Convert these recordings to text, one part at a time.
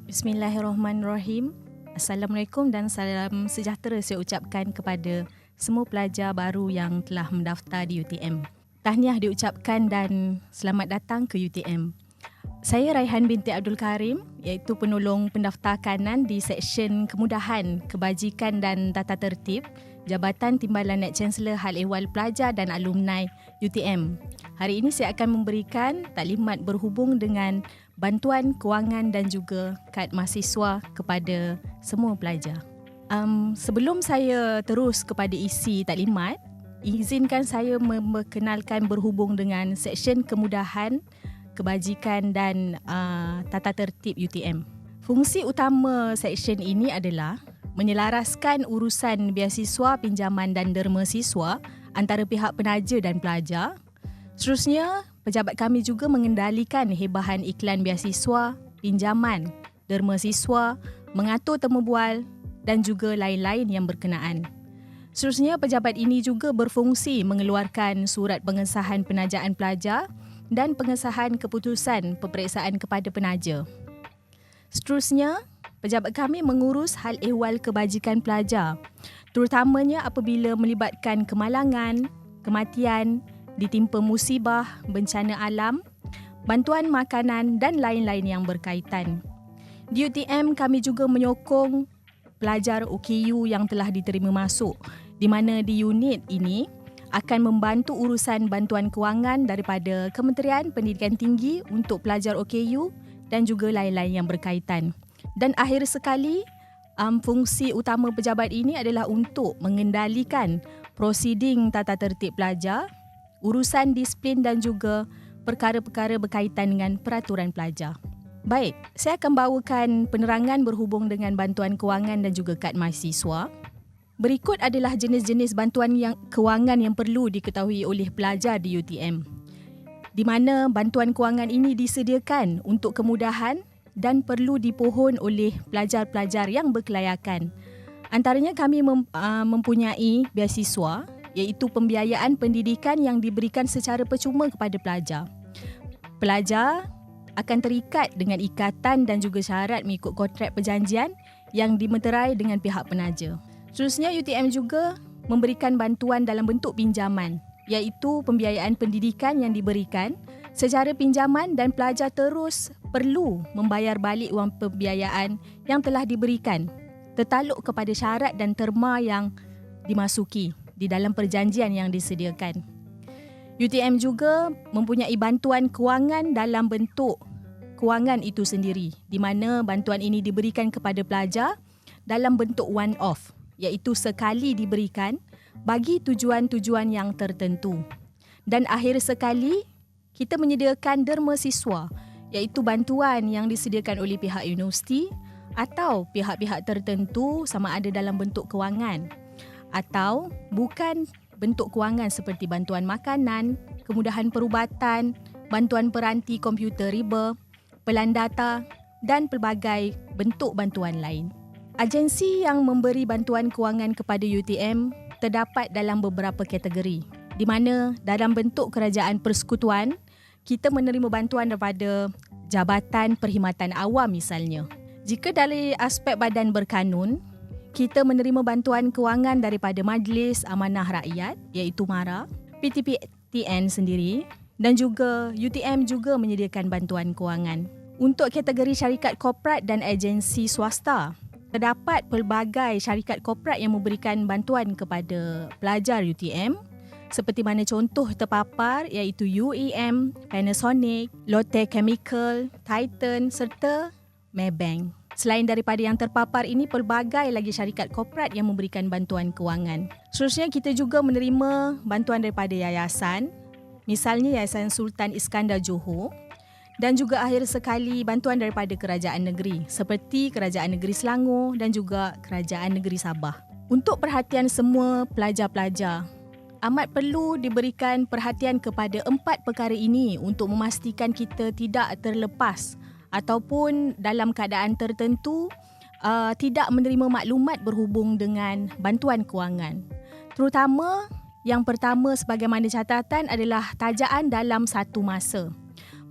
Bismillahirrahmanirrahim. Assalamualaikum dan salam sejahtera saya ucapkan kepada semua pelajar baru yang telah mendaftar di UTM. Tahniah diucapkan dan selamat datang ke UTM. Saya Raihan binti Abdul Karim, iaitu penolong pendaftar kanan di Seksyen Kemudahan, Kebajikan dan Tata Tertib, Jabatan Timbalan Naib Chancellor Hal Ehwal Pelajar dan Alumni UTM. Hari ini saya akan memberikan taklimat berhubung dengan bantuan kewangan dan juga kad mahasiswa kepada semua pelajar. Sebelum saya terus kepada isi taklimat, izinkan saya memperkenalkan berhubung dengan Seksyen Kemudahan, Kebajikan dan Tata Tertib UTM. Fungsi utama seksyen ini adalah menyelaraskan urusan beasiswa, pinjaman dan derma siswa antara pihak penaja dan pelajar. Seterusnya, pejabat kami juga mengendalikan hebahan iklan beasiswa, pinjaman, derma siswa, mengatur temu bual dan juga lain-lain yang berkenaan. Seterusnya, pejabat ini juga berfungsi mengeluarkan surat pengesahan penajaan pelajar dan pengesahan keputusan peperiksaan kepada penaja. Seterusnya, pejabat kami mengurus hal ehwal kebajikan pelajar, terutamanya apabila melibatkan kemalangan, kematian, ditimpa musibah, bencana alam, bantuan makanan dan lain-lain yang berkaitan. Di UTM, kami juga menyokong pelajar OKU yang telah diterima masuk, di mana di unit ini akan membantu urusan bantuan kewangan daripada Kementerian Pendidikan Tinggi untuk pelajar OKU dan juga lain-lain yang berkaitan. Dan akhir sekali, fungsi utama pejabat ini adalah untuk mengendalikan prosiding tata tertib pelajar, urusan disiplin dan juga perkara-perkara berkaitan dengan peraturan pelajar. Baik, saya akan bawakan penerangan berhubung dengan bantuan kewangan dan juga kad mahasiswa. Berikut adalah jenis-jenis bantuan kewangan yang perlu diketahui oleh pelajar di UTM, di mana bantuan kewangan ini disediakan untuk kemudahan dan perlu dipohon oleh pelajar-pelajar yang berkelayakan. Antaranya kami mempunyai beasiswa, iaitu pembiayaan pendidikan yang diberikan secara percuma kepada pelajar. Pelajar akan terikat dengan ikatan dan juga syarat mengikut kontrak perjanjian yang dimeterai dengan pihak penaja. Seterusnya, UTM juga memberikan bantuan dalam bentuk pinjaman, iaitu pembiayaan pendidikan yang diberikan secara pinjaman dan pelajar terus perlu membayar balik wang pembiayaan yang telah diberikan tertaluk kepada syarat dan terma yang dimasuki di dalam perjanjian yang disediakan. UTM juga mempunyai bantuan kewangan dalam bentuk kewangan itu sendiri, di mana bantuan ini diberikan kepada pelajar dalam bentuk one-off, iaitu sekali diberikan bagi tujuan-tujuan yang tertentu. Dan akhir sekali, kita menyediakan derma siswa, iaitu bantuan yang disediakan oleh pihak universiti atau pihak-pihak tertentu sama ada dalam bentuk kewangan atau bukan bentuk kewangan seperti bantuan makanan, kemudahan perubatan, bantuan peranti komputer riba, pelan data dan pelbagai bentuk bantuan lain. Agensi yang memberi bantuan kewangan kepada UTM terdapat dalam beberapa kategori, di mana dalam bentuk kerajaan persekutuan, kita menerima bantuan daripada Jabatan Perkhidmatan Awam misalnya. Jika dari aspek badan berkanun, kita menerima bantuan kewangan daripada Majlis Amanah Rakyat, iaitu MARA, PTPTN sendiri dan juga UTM juga menyediakan bantuan kewangan. Untuk kategori syarikat korporat dan agensi swasta, terdapat pelbagai syarikat korporat yang memberikan bantuan kepada pelajar UTM seperti mana contoh terpapar iaitu UEM, Panasonic, Lotte Chemical, Titan serta Maybank. Selain daripada yang terpapar ini, pelbagai lagi syarikat korporat yang memberikan bantuan kewangan. Seterusnya, kita juga menerima bantuan daripada yayasan, misalnya Yayasan Sultan Iskandar Johor, dan juga akhir sekali bantuan daripada kerajaan negeri seperti Kerajaan Negeri Selangor dan juga Kerajaan Negeri Sabah. Untuk perhatian semua pelajar-pelajar, amat perlu diberikan perhatian kepada 4 perkara ini untuk memastikan kita tidak terlepas ataupun dalam keadaan tertentu tidak menerima maklumat berhubung dengan bantuan kewangan. Terutama yang pertama sebagaimana catatan adalah tajaan dalam satu masa.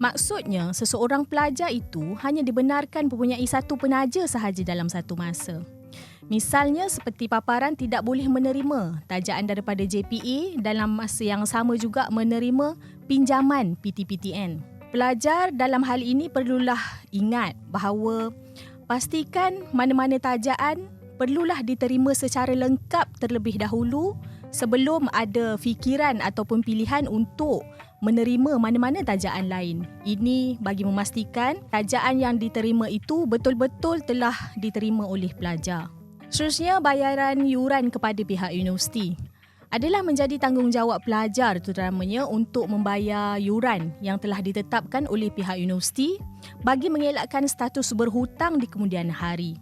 Maksudnya, seseorang pelajar itu hanya dibenarkan mempunyai satu penaja sahaja dalam satu masa. Misalnya seperti paparan tidak boleh menerima tajaan daripada JPA dalam masa yang sama juga menerima pinjaman PTPTN. Pelajar dalam hal ini perlulah ingat bahawa pastikan mana-mana tajaan perlulah diterima secara lengkap terlebih dahulu sebelum ada fikiran ataupun pilihan untuk menerima mana-mana tajaan lain. Ini bagi memastikan tajaan yang diterima itu betul-betul telah diterima oleh pelajar. Seterusnya, bayaran yuran kepada pihak universiti adalah menjadi tanggungjawab pelajar terutamanya untuk membayar yuran yang telah ditetapkan oleh pihak universiti bagi mengelakkan status berhutang di kemudian hari.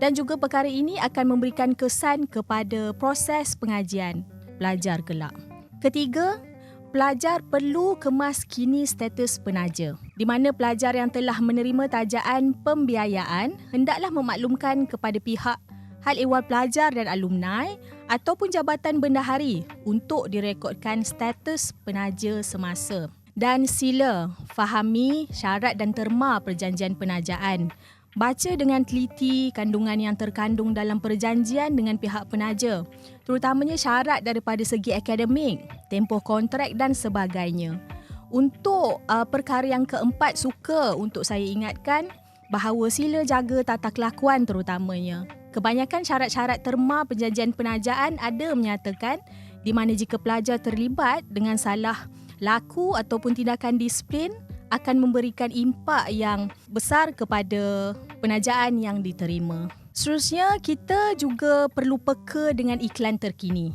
Dan juga perkara ini akan memberikan kesan kepada proses pengajian pelajar kelak. Ketiga, pelajar perlu kemaskini status penaja, di mana pelajar yang telah menerima tajaan pembiayaan hendaklah memaklumkan kepada pihak Hal Ehwal Pelajar dan Alumni ataupun Jabatan Bendahari untuk direkodkan status penaja semasa. Dan sila fahami syarat dan terma perjanjian penajaan. Baca dengan teliti kandungan yang terkandung dalam perjanjian dengan pihak penaja, terutamanya syarat daripada segi akademik, tempoh kontrak dan sebagainya. Untuk perkara yang keempat, suka untuk saya ingatkan bahawa sila jaga tata kelakuan terutamanya. Kebanyakan syarat-syarat terma perjanjian penajaan ada menyatakan di mana jika pelajar terlibat dengan salah laku ataupun tindakan disiplin akan memberikan impak yang besar kepada penajaan yang diterima. Seterusnya, kita juga perlu peka dengan iklan terkini,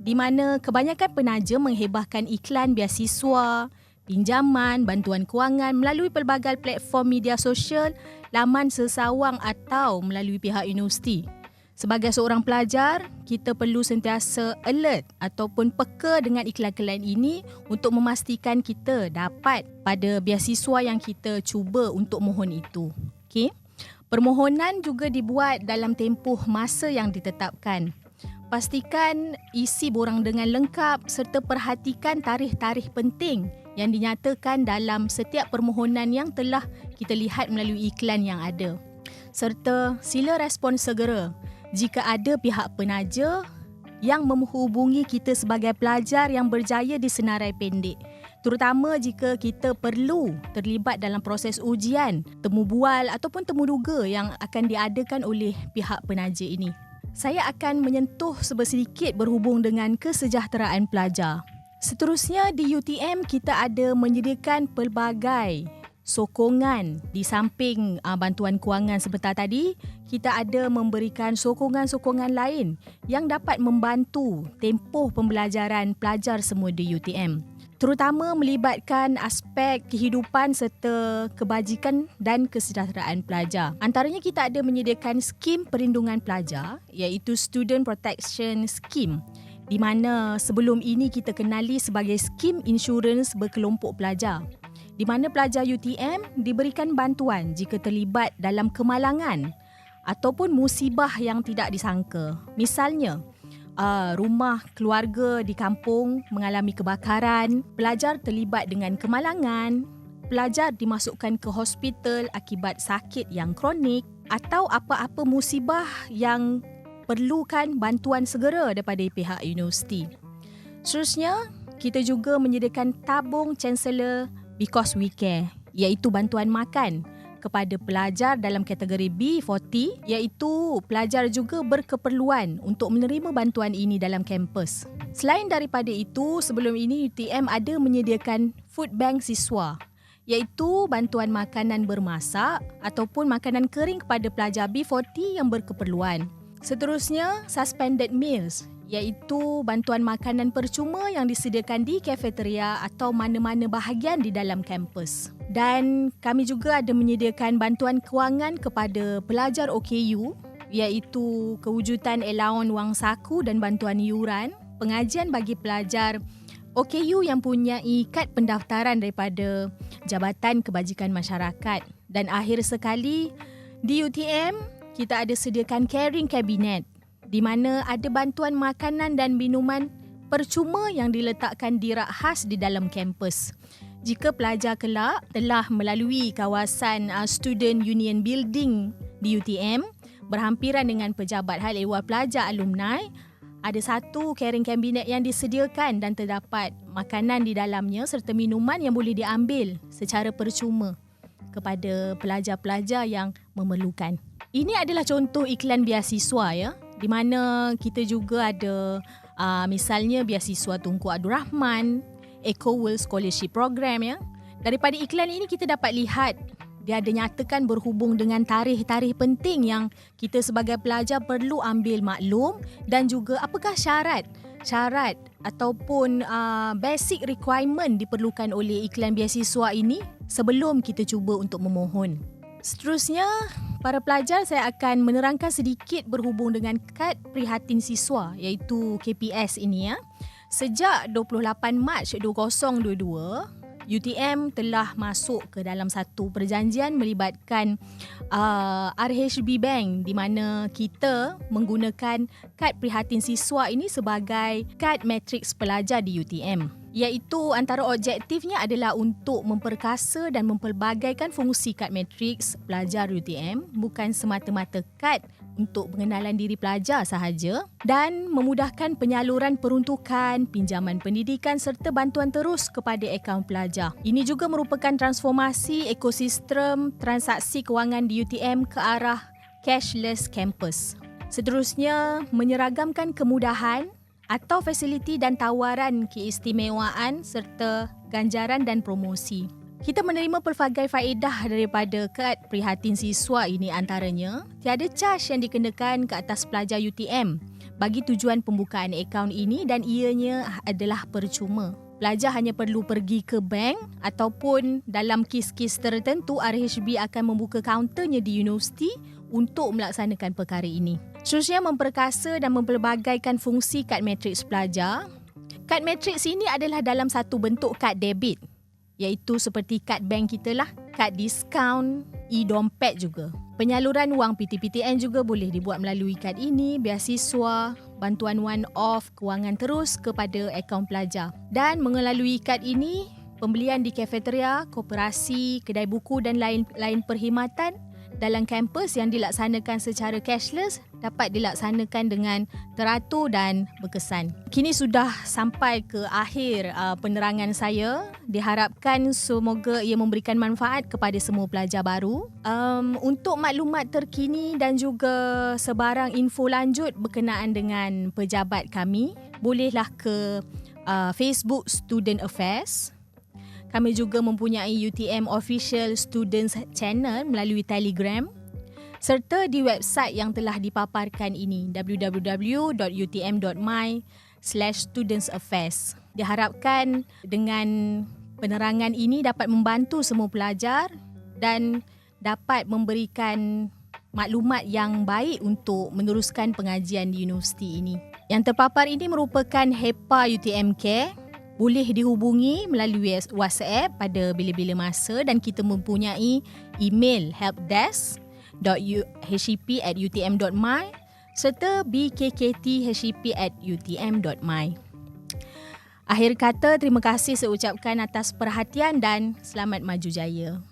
di mana kebanyakan penaja menghebahkan iklan beasiswa, pinjaman, bantuan kewangan melalui pelbagai platform media sosial, laman sesawang atau melalui pihak universiti. Sebagai seorang pelajar, kita perlu sentiasa alert ataupun peka dengan iklan-iklan ini untuk memastikan kita dapat pada beasiswa yang kita cuba untuk mohon itu. Okey. Permohonan juga dibuat dalam tempoh masa yang ditetapkan. Pastikan isi borang dengan lengkap serta perhatikan tarikh-tarikh penting yang dinyatakan dalam setiap permohonan yang telah kita lihat melalui iklan yang ada. Serta sila respon segera jika ada pihak penaja yang menghubungi kita sebagai pelajar yang berjaya di senarai pendek, terutama jika kita perlu terlibat dalam proses ujian, temu bual ataupun temu duga yang akan diadakan oleh pihak penaja ini. Saya akan menyentuh sedikit berhubung dengan kesejahteraan pelajar. Seterusnya, di UTM kita ada menyediakan pelbagai sokongan. Di samping bantuan kewangan sebentar tadi, kita ada memberikan sokongan-sokongan lain yang dapat membantu tempoh pembelajaran pelajar semua di UTM. Terutama melibatkan aspek kehidupan serta kebajikan dan kesejahteraan pelajar. Antaranya kita ada menyediakan skim perlindungan pelajar iaitu Student Protection Scheme, di mana sebelum ini kita kenali sebagai skim insurans berkelompok pelajar, di mana pelajar UTM diberikan bantuan jika terlibat dalam kemalangan ataupun musibah yang tidak disangka. Misalnya, rumah keluarga di kampung mengalami kebakaran, pelajar terlibat dengan kemalangan, pelajar dimasukkan ke hospital akibat sakit yang kronik atau apa-apa musibah yang perlukan bantuan segera daripada pihak universiti. Seterusnya, kita juga menyediakan tabung Chancellor Because We Care, iaitu bantuan makan kepada pelajar dalam kategori B40, iaitu pelajar juga berkeperluan untuk menerima bantuan ini dalam kampus. Selain daripada itu, sebelum ini UTM ada menyediakan food bank siswa, iaitu bantuan makanan bermasak ataupun makanan kering kepada pelajar B40 yang berkeperluan. Seterusnya, suspended meals, iaitu bantuan makanan percuma yang disediakan di kafeteria atau mana-mana bahagian di dalam kampus. Dan kami juga ada menyediakan bantuan kewangan kepada pelajar OKU, iaitu kewujudan allowance wang saku dan bantuan yuran, pengajian bagi pelajar OKU yang punya kad pendaftaran daripada Jabatan Kebajikan Masyarakat. Dan akhir sekali, di UTM, kita ada sediakan caring cabinet, di mana ada bantuan makanan dan minuman percuma yang diletakkan di rak khas di dalam kampus. jika pelajar kelak telah melalui kawasan Student Union Building di UTM berhampiran dengan pejabat hal ehwal pelajar alumni, ada satu carrying cabinet yang disediakan dan terdapat makanan di dalamnya serta minuman yang boleh diambil secara percuma kepada pelajar-pelajar yang memerlukan. Ini adalah contoh iklan beasiswa ya, di mana kita juga ada misalnya beasiswa Tunku Abdul Rahman, Eco World Scholarship Program ya. Daripada iklan ini kita dapat lihat dia ada nyatakan berhubung dengan tarikh-tarikh penting yang kita sebagai pelajar perlu ambil maklum dan juga apakah syarat ataupun basic requirement diperlukan oleh iklan beasiswa ini sebelum kita cuba untuk memohon. Seterusnya, para pelajar saya akan menerangkan sedikit berhubung dengan Kad Prihatin Siswa iaitu KPS ini ya. Sejak 28 Mac 2022, UTM telah masuk ke dalam satu perjanjian melibatkan RHB Bank di mana kita menggunakan Kad Prihatin Siswa ini sebagai kad matriks pelajar di UTM. Iaitu antara objektifnya adalah untuk memperkasa dan mempelbagaikan fungsi kad matriks pelajar UTM, bukan semata-mata kad untuk pengenalan diri pelajar sahaja, dan memudahkan penyaluran peruntukan, pinjaman pendidikan serta bantuan terus kepada akaun pelajar. Ini juga merupakan transformasi ekosistem transaksi kewangan di UTM ke arah cashless campus. Seterusnya, menyeragamkan kemudahan atau fasiliti dan tawaran keistimewaan serta ganjaran dan promosi. Kita menerima pelbagai faedah daripada Kad Prihatin Siswa ini, antaranya tiada caj yang dikenakan ke atas pelajar UTM bagi tujuan pembukaan akaun ini dan ianya adalah percuma. Pelajar hanya perlu pergi ke bank ataupun dalam kes-kes tertentu RHB akan membuka kaunternya di universiti untuk melaksanakan perkara ini. Seterusnya, memperkasa dan mempelbagaikan fungsi kad matriks pelajar. Kad matriks ini adalah dalam satu bentuk kad debit, iaitu seperti kad bank kita lah, kad diskaun, e-dompet juga. Penyaluran wang PTPTN juga boleh dibuat melalui kad ini, beasiswa, bantuan one-off, kewangan terus kepada akaun pelajar. Dan melalui kad ini, pembelian di kafeteria, koperasi, kedai buku dan lain perkhidmatan dalam kampus yang dilaksanakan secara cashless dapat dilaksanakan dengan teratur dan berkesan. Kini sudah sampai ke akhir penerangan saya. Diharapkan semoga ia memberikan manfaat kepada semua pelajar baru. Untuk maklumat terkini dan juga sebarang info lanjut berkenaan dengan pejabat kami, bolehlah ke Facebook Student Affairs. Kami juga mempunyai UTM Official Students Channel melalui Telegram serta di website yang telah dipaparkan ini www.utm.my/studentsaffairs. Diharapkan dengan penerangan ini dapat membantu semua pelajar dan dapat memberikan maklumat yang baik untuk meneruskan pengajian di universiti ini. Yang terpapar ini merupakan HEPA UTM Care. Boleh dihubungi melalui WhatsApp pada bila-bila masa dan kita mempunyai email helpdesk.hep@utm.my serta bkkt.hep@utm.my. Akhir kata, terima kasih saya ucapkan atas perhatian dan selamat maju jaya.